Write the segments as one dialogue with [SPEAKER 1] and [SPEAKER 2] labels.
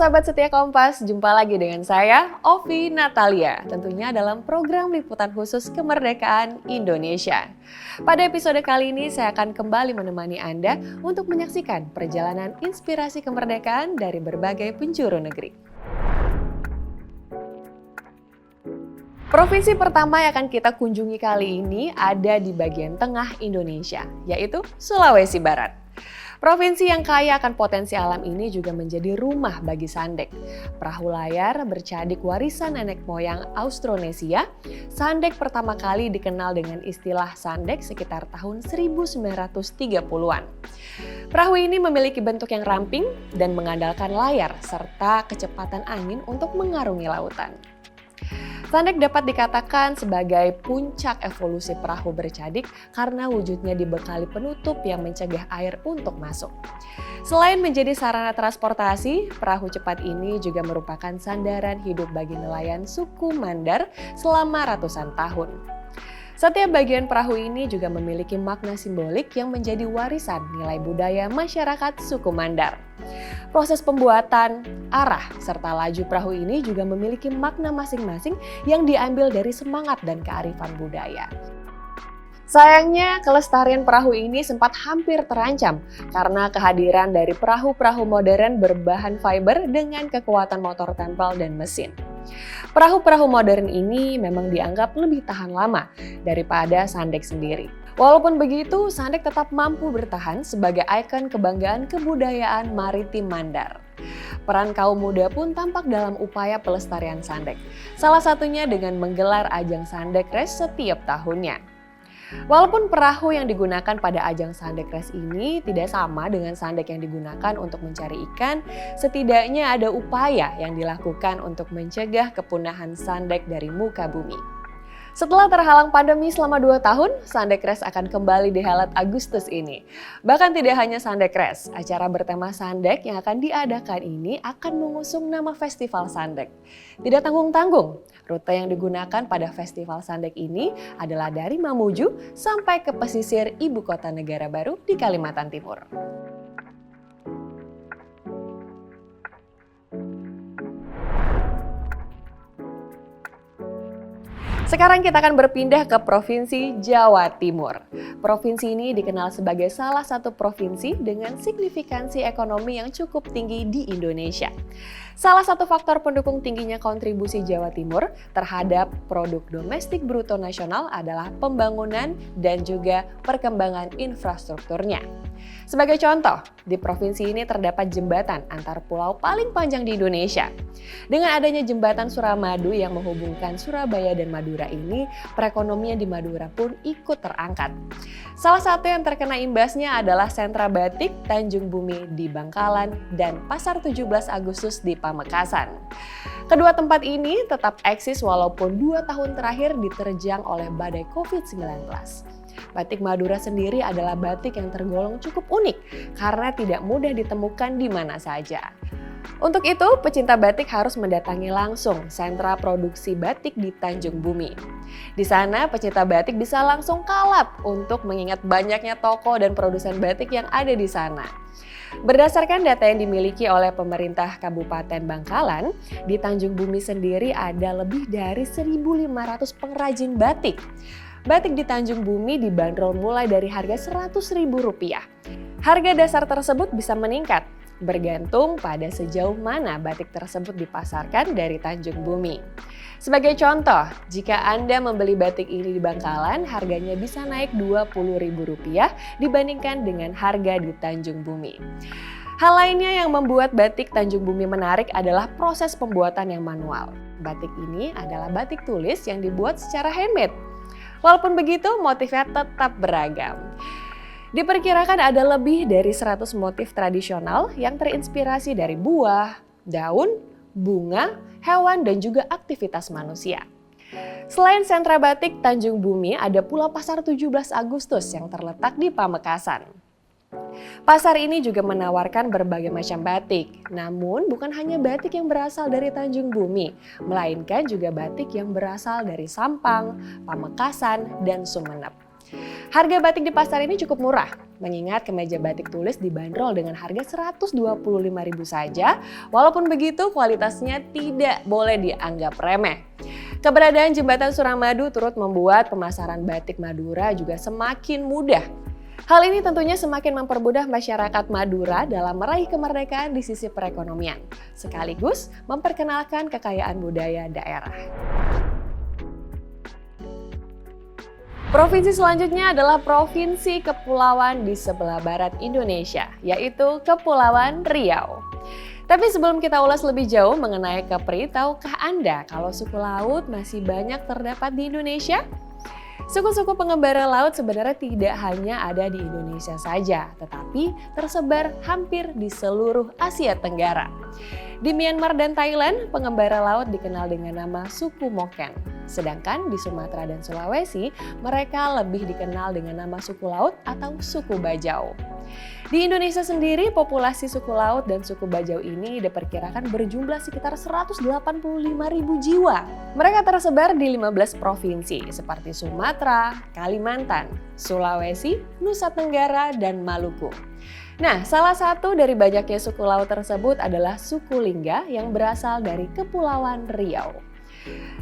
[SPEAKER 1] sahabat setia Kompas, jumpa lagi dengan saya, Ovi Natalia, tentunya dalam program liputan khusus kemerdekaan Indonesia. Pada episode kali ini saya akan kembali menemani Anda untuk menyaksikan perjalanan inspirasi kemerdekaan dari berbagai penjuru negeri. Provinsi pertama yang akan kita kunjungi kali ini ada di bagian tengah Indonesia, yaitu Sulawesi Barat. Provinsi yang kaya akan potensi alam ini juga menjadi rumah bagi Sandek. Perahu layar bercadik warisan nenek moyang Austronesia, Sandek pertama kali dikenal dengan istilah Sandek sekitar tahun 1930-an. Perahu ini memiliki bentuk yang ramping dan mengandalkan layar serta kecepatan angin untuk mengarungi lautan. Sandek dapat dikatakan sebagai puncak evolusi perahu bercadik karena wujudnya dibekali penutup yang mencegah air untuk masuk. Selain menjadi sarana transportasi, perahu cepat ini juga merupakan sandaran hidup bagi nelayan suku Mandar selama ratusan tahun. Setiap bagian perahu ini juga memiliki makna simbolik yang menjadi warisan nilai budaya masyarakat suku Mandar. Proses pembuatan, arah, serta laju perahu ini juga memiliki makna masing-masing yang diambil dari semangat dan kearifan budaya. Sayangnya, kelestarian perahu ini sempat hampir terancam karena kehadiran dari perahu-perahu modern berbahan fiber dengan kekuatan motor tempel dan mesin. Perahu-perahu modern ini memang dianggap lebih tahan lama daripada Sandek sendiri. Walaupun begitu, Sandek tetap mampu bertahan sebagai ikon kebanggaan kebudayaan maritim Mandar. Peran kaum muda pun tampak dalam upaya pelestarian Sandek, salah satunya dengan menggelar ajang Sandek Race setiap tahunnya. Walaupun perahu yang digunakan pada ajang Sandek Race ini tidak sama dengan Sandek yang digunakan untuk mencari ikan, setidaknya ada upaya yang dilakukan untuk mencegah kepunahan Sandek dari muka bumi. Setelah terhalang pandemi selama 2 tahun, Sandek Race akan kembali dihelat Agustus ini. Bahkan tidak hanya Sandek Race, acara bertema Sandek yang akan diadakan ini akan mengusung nama Festival Sandek. Tidak tanggung-tanggung, rute yang digunakan pada Festival Sandek ini adalah dari Mamuju sampai ke pesisir ibu kota negara baru di Kalimantan Timur. Sekarang kita akan berpindah ke Provinsi Jawa Timur. Provinsi ini dikenal sebagai salah satu provinsi dengan signifikansi ekonomi yang cukup tinggi di Indonesia. Salah satu faktor pendukung tingginya kontribusi Jawa Timur terhadap produk domestik bruto nasional adalah pembangunan dan juga perkembangan infrastrukturnya. Sebagai contoh, di provinsi ini terdapat jembatan antar pulau paling panjang di Indonesia. Dengan adanya jembatan Suramadu yang menghubungkan Surabaya dan Madura ini, perekonomian di Madura pun ikut terangkat. Salah satu yang terkena imbasnya adalah sentra batik Tanjung Bumi di Bangkalan dan Pasar 17 Agustus di Pamekasan. Kedua tempat ini tetap eksis walaupun 2 tahun terakhir diterjang oleh badai COVID-19. Batik Madura sendiri adalah batik yang tergolong cukup unik karena tidak mudah ditemukan di mana saja. Untuk itu, pecinta batik harus mendatangi langsung sentra produksi batik di Tanjung Bumi. Di sana, pecinta batik bisa langsung kalap untuk mengingat banyaknya toko dan produsen batik yang ada di sana. Berdasarkan data yang dimiliki oleh pemerintah Kabupaten Bangkalan, di Tanjung Bumi sendiri ada lebih dari 1.500 pengrajin batik. Batik di Tanjung Bumi dibanderol mulai dari harga Rp100.000. Harga dasar tersebut bisa meningkat, bergantung pada sejauh mana batik tersebut dipasarkan dari Tanjung Bumi. Sebagai contoh, jika Anda membeli batik ini di Bangkalan, harganya bisa naik Rp20.000 dibandingkan dengan harga di Tanjung Bumi. Hal lainnya yang membuat batik Tanjung Bumi menarik adalah proses pembuatan yang manual. Batik ini adalah batik tulis yang dibuat secara handmade. Walaupun begitu, motifnya tetap beragam. Diperkirakan ada lebih dari 100 motif tradisional yang terinspirasi dari buah, daun, bunga, hewan, dan juga aktivitas manusia. Selain sentra batik Tanjung Bumi, ada pula Pasar 17 Agustus yang terletak di Pamekasan. Pasar ini juga menawarkan berbagai macam batik, namun bukan hanya batik yang berasal dari Tanjung Bumi, melainkan juga batik yang berasal dari Sampang, Pamekasan, dan Sumeneb. Harga batik di pasar ini cukup murah, mengingat kemeja batik tulis dibanderol dengan harga Rp125.000 saja, walaupun begitu kualitasnya tidak boleh dianggap remeh. Keberadaan jembatan Suramadu turut membuat pemasaran batik Madura juga semakin mudah. Hal ini tentunya semakin mempermudah masyarakat Madura dalam meraih kemerdekaan di sisi perekonomian, sekaligus memperkenalkan kekayaan budaya daerah. Provinsi selanjutnya adalah Provinsi Kepulauan di sebelah barat Indonesia, yaitu Kepulauan Riau. Tapi sebelum kita ulas lebih jauh mengenai Kepri, tahukah Anda kalau suku laut masih banyak terdapat di Indonesia? Suku-suku pengembara laut sebenarnya tidak hanya ada di Indonesia saja, tetapi tersebar hampir di seluruh Asia Tenggara. Di Myanmar dan Thailand, pengembara laut dikenal dengan nama suku Moken. Sedangkan di Sumatera dan Sulawesi, mereka lebih dikenal dengan nama suku laut atau suku Bajau. Di Indonesia sendiri, populasi suku laut dan suku Bajau ini diperkirakan berjumlah sekitar 185.000 jiwa. Mereka tersebar di 15 provinsi seperti Sumatera, Kalimantan, Sulawesi, Nusa Tenggara, dan Maluku. Nah, salah satu dari banyaknya suku laut tersebut adalah suku Lingga yang berasal dari Kepulauan Riau.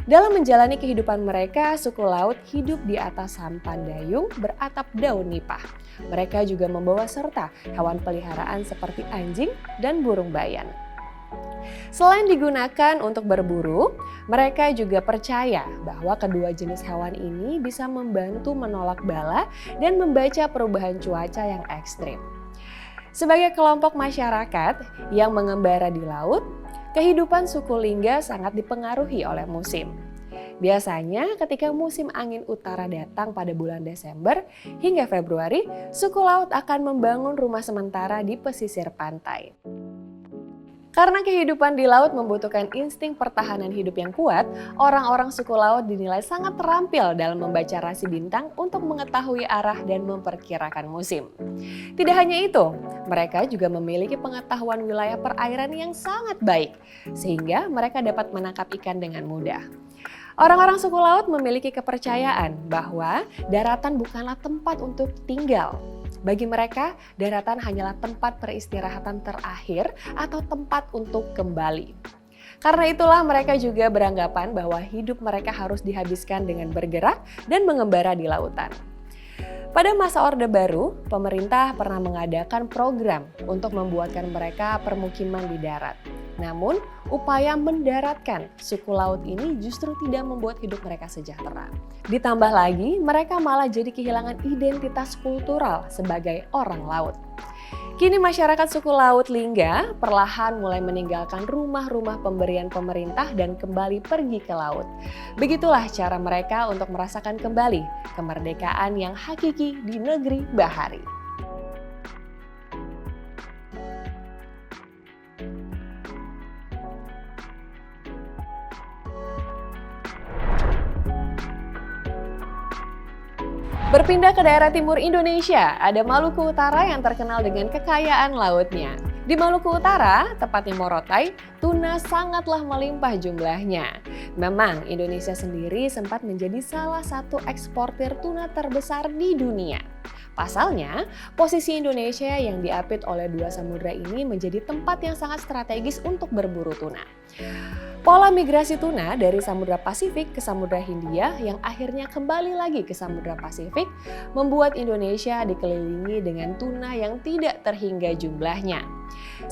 [SPEAKER 1] Dalam menjalani kehidupan mereka, suku laut hidup di atas sampan dayung beratap daun nipah. Mereka juga membawa serta hewan peliharaan seperti anjing dan burung bayan. Selain digunakan untuk berburu, mereka juga percaya bahwa kedua jenis hewan ini bisa membantu menolak bala dan membaca perubahan cuaca yang ekstrim. Sebagai kelompok masyarakat yang mengembara di laut, kehidupan suku Lingga sangat dipengaruhi oleh musim. Biasanya ketika musim angin utara datang pada bulan Desember hingga Februari, suku laut akan membangun rumah sementara di pesisir pantai. Karena kehidupan di laut membutuhkan insting pertahanan hidup yang kuat, orang-orang suku laut dinilai sangat terampil dalam membaca rasi bintang untuk mengetahui arah dan memperkirakan musim. Tidak hanya itu, mereka juga memiliki pengetahuan wilayah perairan yang sangat baik, sehingga mereka dapat menangkap ikan dengan mudah. Orang-orang suku laut memiliki kepercayaan bahwa daratan bukanlah tempat untuk tinggal. Bagi mereka, daratan hanyalah tempat peristirahatan terakhir atau tempat untuk kembali. Karena itulah mereka juga beranggapan bahwa hidup mereka harus dihabiskan dengan bergerak dan mengembara di lautan. Pada masa Orde Baru, pemerintah pernah mengadakan program untuk membuatkan mereka permukiman di darat. Namun, upaya mendaratkan suku laut ini justru tidak membuat hidup mereka sejahtera. Ditambah lagi, mereka malah jadi kehilangan identitas kultural sebagai orang laut. Kini masyarakat suku laut Lingga perlahan mulai meninggalkan rumah-rumah pemberian pemerintah dan kembali pergi ke laut. Begitulah cara mereka untuk merasakan kembali kemerdekaan yang hakiki di negeri bahari. Berpindah ke daerah timur Indonesia, ada Maluku Utara yang terkenal dengan kekayaan lautnya. Di Maluku Utara, tepatnya Morotai, tuna sangatlah melimpah jumlahnya. Memang Indonesia sendiri sempat menjadi salah satu eksportir tuna terbesar di dunia. Pasalnya, posisi Indonesia yang diapit oleh dua samudra ini menjadi tempat yang sangat strategis untuk berburu tuna. Pola migrasi tuna dari Samudra Pasifik ke Samudra Hindia yang akhirnya kembali lagi ke Samudra Pasifik membuat Indonesia dikelilingi dengan tuna yang tidak terhingga jumlahnya.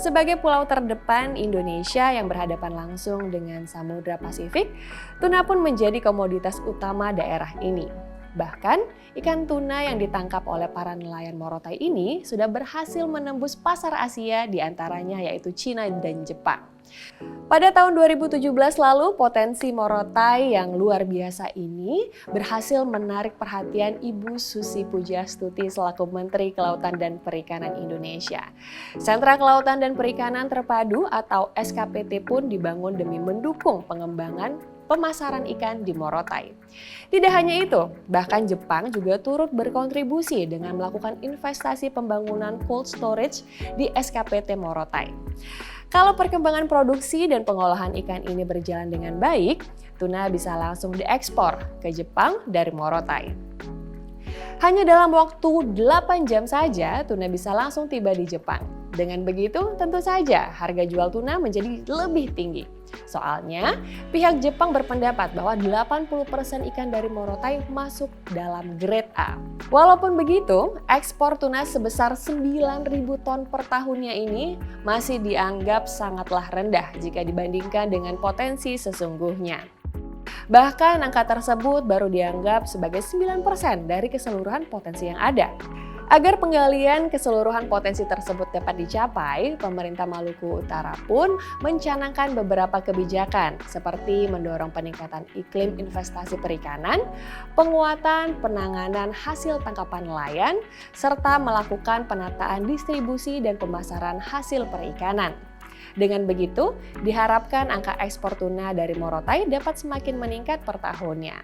[SPEAKER 1] Sebagai pulau terdepan Indonesia yang berhadapan langsung dengan Samudra Pasifik, tuna pun menjadi komoditas utama daerah ini. Bahkan, ikan tuna yang ditangkap oleh para nelayan Morotai ini sudah berhasil menembus pasar Asia diantaranya yaitu Cina dan Jepang. Pada tahun 2017 lalu, potensi Morotai yang luar biasa ini berhasil menarik perhatian Ibu Susi Pujiastuti selaku Menteri Kelautan dan Perikanan Indonesia. Sentra Kelautan dan Perikanan Terpadu atau SKPT pun dibangun demi mendukung pengembangan pemasaran ikan di Morotai. Tidak hanya itu, bahkan Jepang juga turut berkontribusi dengan melakukan investasi pembangunan cold storage di SKPT Morotai. Kalau perkembangan produksi dan pengolahan ikan ini berjalan dengan baik, tuna bisa langsung diekspor ke Jepang dari Morotai. Hanya dalam waktu 8 jam saja, tuna bisa langsung tiba di Jepang. Dengan begitu, tentu saja harga jual tuna menjadi lebih tinggi. Soalnya, pihak Jepang berpendapat bahwa 80% ikan dari Morotai masuk dalam grade A. Walaupun begitu, ekspor tuna sebesar 9.000 ton per tahunnya ini masih dianggap sangatlah rendah jika dibandingkan dengan potensi sesungguhnya. Bahkan angka tersebut baru dianggap sebagai 9% dari keseluruhan potensi yang ada. Agar penggalian keseluruhan potensi tersebut dapat dicapai, pemerintah Maluku Utara pun mencanangkan beberapa kebijakan seperti mendorong peningkatan iklim investasi perikanan, penguatan penanganan hasil tangkapan nelayan, serta melakukan penataan distribusi dan pemasaran hasil perikanan. Dengan begitu, diharapkan angka ekspor tuna dari Morotai dapat semakin meningkat per tahunnya.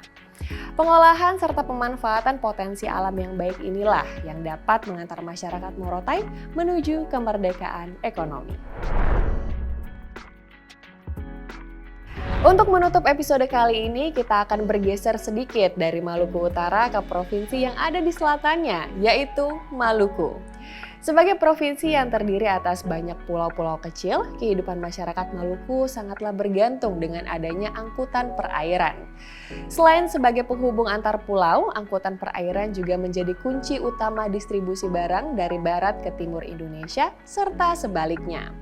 [SPEAKER 1] Pengolahan serta pemanfaatan potensi alam yang baik inilah yang dapat mengantar masyarakat Morotai menuju kemerdekaan ekonomi. Untuk menutup episode kali ini, kita akan bergeser sedikit dari Maluku Utara ke provinsi yang ada di selatannya, yaitu Maluku. Sebagai provinsi yang terdiri atas banyak pulau-pulau kecil, kehidupan masyarakat Maluku sangatlah bergantung dengan adanya angkutan perairan. Selain sebagai penghubung antar pulau, angkutan perairan juga menjadi kunci utama distribusi barang dari barat ke timur Indonesia, serta sebaliknya.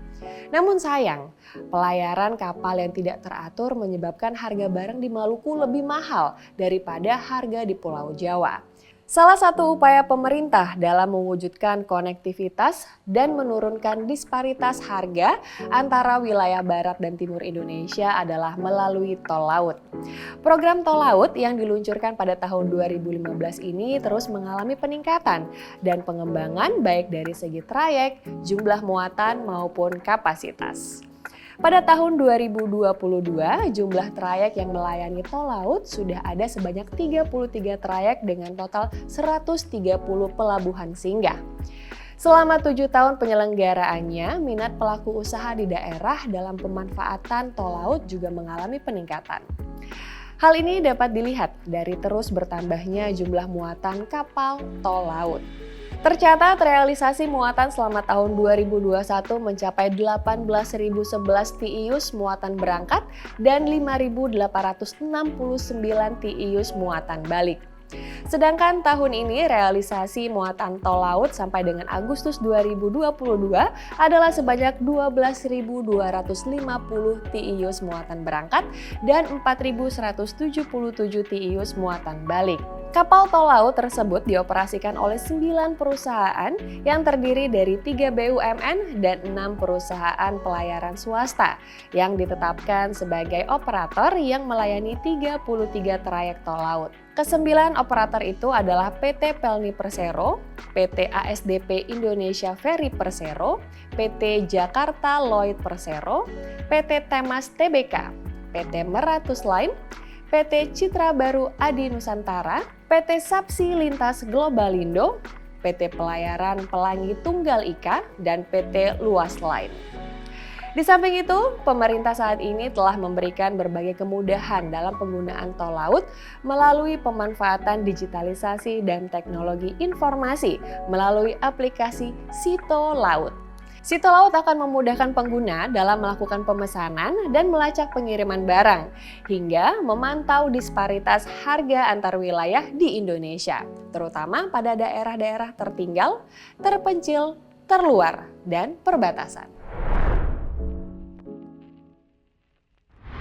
[SPEAKER 1] Namun sayang, pelayaran kapal yang tidak teratur menyebabkan harga barang di Maluku lebih mahal daripada harga di Pulau Jawa. Salah satu upaya pemerintah dalam mewujudkan konektivitas dan menurunkan disparitas harga antara wilayah barat dan timur Indonesia adalah melalui tol laut. Program tol laut yang diluncurkan pada tahun 2015 ini terus mengalami peningkatan dan pengembangan baik dari segi trayek, jumlah muatan maupun kapasitas. Pada tahun 2022, jumlah trayek yang melayani tol laut sudah ada sebanyak 33 trayek dengan total 130 pelabuhan singgah. Selama 7 tahun penyelenggaraannya, minat pelaku usaha di daerah dalam pemanfaatan tol laut juga mengalami peningkatan. Hal ini dapat dilihat dari terus bertambahnya jumlah muatan kapal tol laut. Tercatat realisasi muatan selama tahun 2021 mencapai 18.011 TEUs muatan berangkat dan 5.869 TEUs muatan balik. Sedangkan tahun ini realisasi muatan tol laut sampai dengan Agustus 2022 adalah sebanyak 12.250 TEUs muatan berangkat dan 4.177 TEUs muatan balik. Kapal tol laut tersebut dioperasikan oleh 9 perusahaan yang terdiri dari 3 BUMN dan 6 perusahaan pelayaran swasta yang ditetapkan sebagai operator yang melayani 33 trayek tol laut. Kesembilan operator itu adalah PT Pelni Persero, PT ASDP Indonesia Ferry Persero, PT Jakarta Lloyd Persero, PT Temas Tbk, PT Meratus Line, PT Citra Baru Adi Nusantara, PT Sapsi Lintas Globalindo, PT Pelayaran Pelangi Tunggal Ika, dan PT Luas Line. Di samping itu, pemerintah saat ini telah memberikan berbagai kemudahan dalam penggunaan tol laut melalui pemanfaatan digitalisasi dan teknologi informasi melalui aplikasi Sito Laut. Sito Laut akan memudahkan pengguna dalam melakukan pemesanan dan melacak pengiriman barang, hingga memantau disparitas harga antar wilayah di Indonesia, terutama pada daerah-daerah tertinggal, terpencil, terluar, dan perbatasan.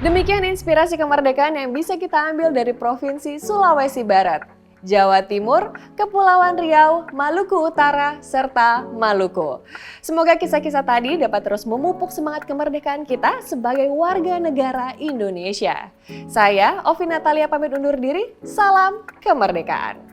[SPEAKER 1] Demikian inspirasi kemerdekaan yang bisa kita ambil dari Provinsi Sulawesi Barat, Jawa Timur, Kepulauan Riau, Maluku Utara, serta Maluku. Semoga kisah-kisah tadi dapat terus memupuk semangat kemerdekaan kita sebagai warga negara Indonesia. Saya, Ovi Natalia, pamit undur diri. Salam kemerdekaan.